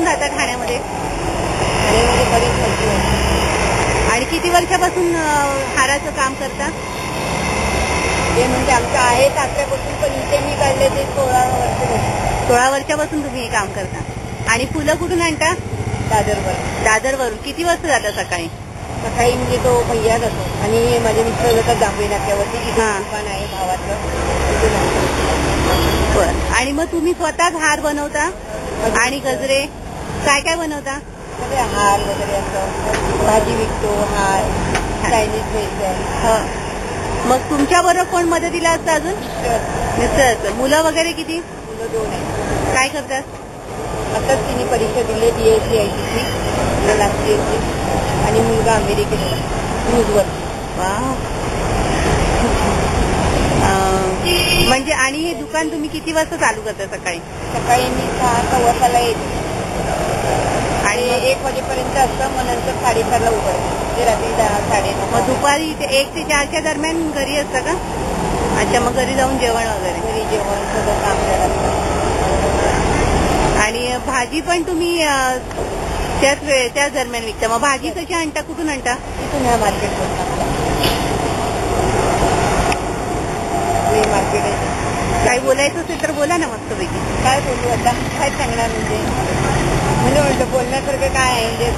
कधीपासून राहता ठाण्यामध्ये? ठाण्यामध्ये बरीच वर्षी झाली. आणि किती वर्षापासून हाराचं काम करता? ते म्हणजे आमचं आहे सासऱ्यापासून, पण इथे मी काढले ते 16 वर्ष झाली. 16 वर्षापासून तुम्ही हे काम करता. आणि फुलं कुठून आणता? दादरवरून. किती वाजता जाता सकाळी? सकाळी म्हणजे तो भैया जातो आणि माझे मिस्टर जातात जांभळी नाक्यावरती. तिथे दुकान आहे भावाचं. बरं. आणि मग तुम्ही स्वतःच हार बनवता आणि गजरे काय काय बनवता? सगळे हार वगैरे असं, भाजी विकतो, हार, चायनीज मिळतं. मग तुमच्या बरोबर कोण मदतीला असतं अजून? मिस्टर. मुलं वगैरे किती? मुलं 2 आहेत. काय करतात? आताच तिने परीक्षा दिली DSC लास्ट इयरची. आणि मुलगा अमेरिकेत न्यूजवर. म्हणजे आणि हे दुकान तुम्ही किती वाजता चालू करता सकाळी? सकाळी मी 6:15 येते आणि 1 वाजेपर्यंत असतं. मग नंतर 4:30ला उघडते. ते रात्री 10, 9:30. मग दुपारी 1 ते 4च्या दरम्यान घरी असतं का? अच्छा, मग घरी जाऊन जेवण वगैरे? घरी जेवण सगळं काम करायचं. आणि भाजी पण तुम्ही त्याच दरम्यान विकता? मग भाजी कशी आणता? कुठून आणता? तिथून ह्या मार्केटमधून आपल्या मार्केट आहे. काही बोलायचं असेल तर बोला ना मस्तपैकी. काय बोलू आता? काय सांगणार म्हणजे म्हटलं बोलण्यासारखं काय आहे?